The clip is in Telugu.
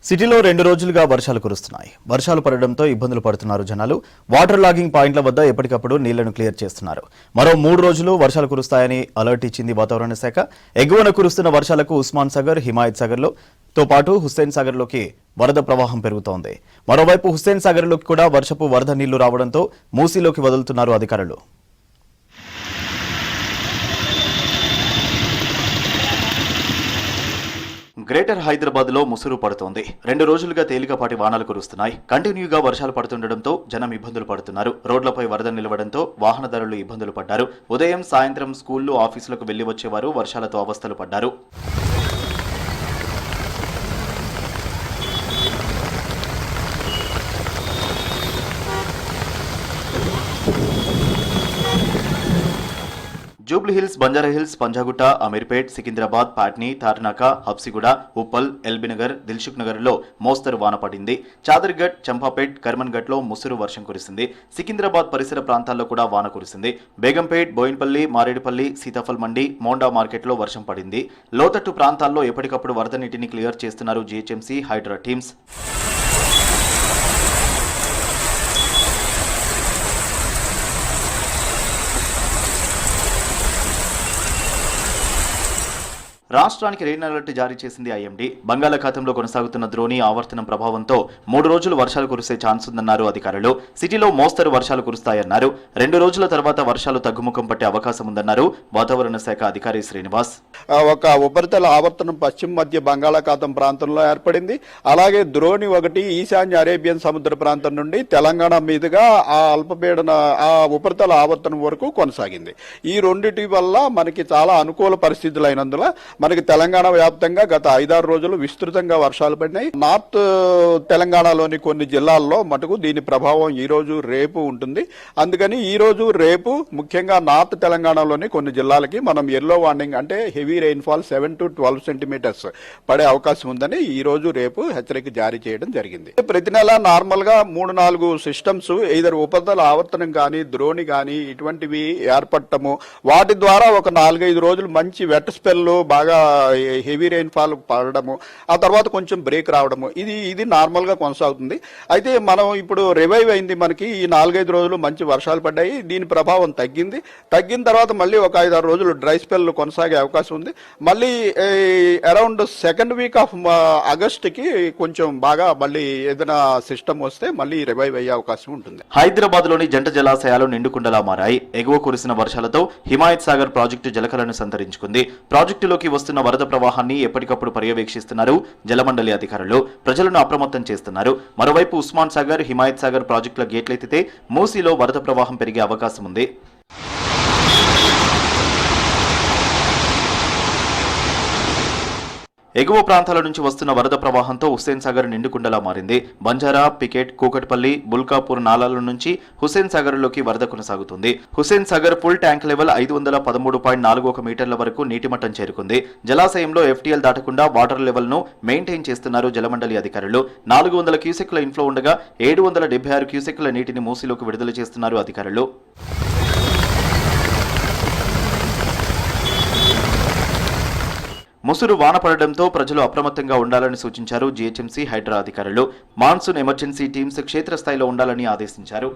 సిటీలో 2 రోజులుగా వర్షాలు కురుస్తున్నాయి. వర్షాలు పడడంతో ఇబ్బందులు పడుతున్నారు జనాలు. వాటర్ లాగింగ్ పాయింట్ల వద్ద ఎప్పటికప్పుడు నీళ్లను క్లియర్ చేస్తున్నారు. మరో 3 రోజులు వర్షాలు కురుస్తాయని అలర్ట్ ఇచ్చింది వాతావరణ శాఖ. ఎగువన కురుస్తున్న వర్షాలకు ఉస్మాన్ సాగర్, హిమాయత్ సాగర్లో తో పాటు హుస్సేన్ సాగర్లోకి వరద ప్రవాహం పెరుగుతోంది. మరోవైపు హుస్సేన్ సాగర్లోకి కూడా వర్షపు వరద నీళ్లు రావడంతో మూసీలోకి వదులుతున్నారు అధికారులు. గ్రేటర్ హైదరాబాద్ లో ముసురు పడుతోంది. 2 రోజులుగా తేలికపాటి వానలు కురుస్తున్నాయి. కంటిన్యూగా వర్షాలు పడుతుండటంతో జనం ఇబ్బందులు పడుతున్నారు. రోడ్లపై వరద నిలవడంతో వాహనదారులు ఇబ్బందులు పడ్డారు. ఉదయం సాయంత్రం స్కూళ్లు, ఆఫీసులకు వెళ్లి వచ్చేవారు వర్షాలతో అవస్థలు పడ్డారు. జూబ్లీహిల్స్, బంజారాహిల్స్, పంజాగుట్ట, అమీర్పేట్, సికింద్రాబాద్, పాట్నీ, తార్నాక, హబ్సిగూడ, ఉప్పల్, ఎల్బీనగర్, దిల్సుఖ్ నగర్ లో మోస్తరు వాన పడింది. చాదర్గఢ్, చంపాపేట్, కర్మన్ఘట్ లో ముసురు వర్షం కురిసింది. సికింద్రాబాద్ పరిసర ప్రాంతాల్లో కూడా వాన కురిసింది. బేగంపేట్, బోయిన్పల్లి, మారేడుపల్లి, సీతాఫల్ మండి, మోండా మార్కెట్ లో వర్షం పడింది. లోతట్టు ప్రాంతాల్లో ఎప్పటికప్పుడు వరద నీటిని క్లియర్ చేస్తున్నారు జీహెచ్ఎంసీ, హైడ్రా టీమ్స్. రాష్ట్రానికి రెయిన్ అలర్ట్ జారీ చేసింది ఐఎండీ. బంగాళాఖాతంలో కొనసాగుతున్న ద్రోణి ఆవర్తనం ప్రభావంతో 3 రోజులు వర్షాలు కురిసే ఛాన్స్ ఉందన్నారు అధికారులు. సిటీలో మోస్తరు వర్షాలు కురుస్తాయన్నారు. 2 రోజుల తర్వాత వర్షాలు తగ్గుముఖం పట్టే అవకాశం ఉందన్నారు వాతావరణ శాఖ అధికారి శ్రీనివాస్. ఒక ఉపరితల ఆవర్తనం పశ్చిమ మధ్య బంగాళాఖాతం ప్రాంతంలో ఏర్పడింది. అలాగే ద్రోణి ఒకటి ఈశాన్య అరేబియన్ సముద్ర ప్రాంతం నుండి తెలంగాణ మీదుగా ఆ అల్పపీడన ఆ ఉపరితల ఆవర్తనం వరకు కొనసాగింది. ఈ రెండిటి వల్ల మనకి చాలా అనుకూల పరిస్థితులు అయినందున మనకి తెలంగాణ వ్యాప్తంగా గత 5-6 రోజులు విస్తృతంగా వర్షాలు పడినాయి. నార్త్ తెలంగాణలోని కొన్ని జిల్లాల్లో మటుకు దీని ప్రభావం ఈ రోజు రేపు ఉంటుంది. అందుకని ఈ రోజు రేపు ముఖ్యంగా నార్త్ తెలంగాణలోని కొన్ని జిల్లాలకి మనం ఎల్లో వార్నింగ్ అంటే హెవీ రెయిన్ఫాల్ 7 to 12 సెంటీమీటర్స్ పడే అవకాశం ఉందని ఈ రోజు రేపు హెచ్చరిక జారీ చేయడం జరిగింది. ప్రతి నెల నార్మల్ గా 3-4 సిస్టమ్స్ ఇద్దరు ఉపరితల ఆవర్తనం కానీ ద్రోణి కానీ ఇటువంటివి ఏర్పడటము, వాటి ద్వారా ఒక 4-5 రోజులు మంచి వెట్ స్పెల్ బాగా హెవీ రెయిన్ఫాల్ పడడము, ఆ తర్వాత కొంచెం బ్రేక్ రావడము, ఇది నార్మల్ గా కొనసాగుతుంది. అయితే మనం ఇప్పుడు రివైవ్ అయింది. మనకి ఈ 4-5 రోజులు మంచి వర్షాలు పడ్డాయి. దీని ప్రభావం తగ్గిన తర్వాత మళ్ళీ ఒక 5-6 రోజులు డ్రై స్పెల్ కొనసాగే అవకాశం ఉంది. మళ్ళీ around second week off August కి కొంచెం బాగా మళ్ళీ ఏదైనా సిస్టమ్ వస్తే మళ్ళీ రివైవ్ అయ్యే అవకాశం ఉంటుంది. హైదరాబాద్ లోని జంట జలాశయాలు నిండుకుండలా మారాయి. ఎగువ కురిసిన వర్షాలతో హిమాయత్ సాగర్ ప్రాజెక్టు జలకలను సంతరించుకుంది. ప్రాజెక్టులోకి వస్తున్న వరద ప్రవాహాన్ని ఎప్పటికప్పుడు పర్యవేక్షిస్తున్నారు జలమండలి అధికారులు. ప్రజలను అప్రమత్తం చేస్తున్నారు. మరోవైపు ఉస్మాన్ సాగర్, హిమాయత్ సాగర్ ప్రాజెక్టుల గేట్లెత్తితే మూసీలో వరద ప్రవాహం పెరిగే అవకాశం ఉంది. ఎగువ ప్రాంతాల నుంచి వస్తున్న వరద ప్రవాహంతో హుస్సేన్ సాగర్ నిండుకుండలా మారింది. బంజారా, పికెట్, కూకట్పల్లి, బుల్కాపూర్ నాలాల నుంచి హుస్సేన్ సాగర్ లోకి వరద కొనసాగుతుంది. Hussain Sagar full tank level 513.41 మీటర్ల వరకు నీటిమట్టం చేరుకుంది. జలాశయంలో FTL దాటకుండా వాటర్ లెవెల్ ను మెయింటైన్ చేస్తున్నారు జలమండలి అధికారులు. 400 క్యూసెక్ల ఇన్ఫ్లో ఉండగా 776 క్యూసెక్ల నీటిని మూసీలోకి విడుదల చేస్తున్నారు అధికారులు. ముసురు వాన పడడంతో ప్రజలు అప్రమత్తంగా ఉండాలని సూచించారు జీహెచ్ఎంసీ, హైడ్రా అధికారులు. మాన్సూన్ ఎమర్జెన్సీ టీమ్స్ క్షేత్రస్థాయిలో ఉండాలని ఆదేశించారు.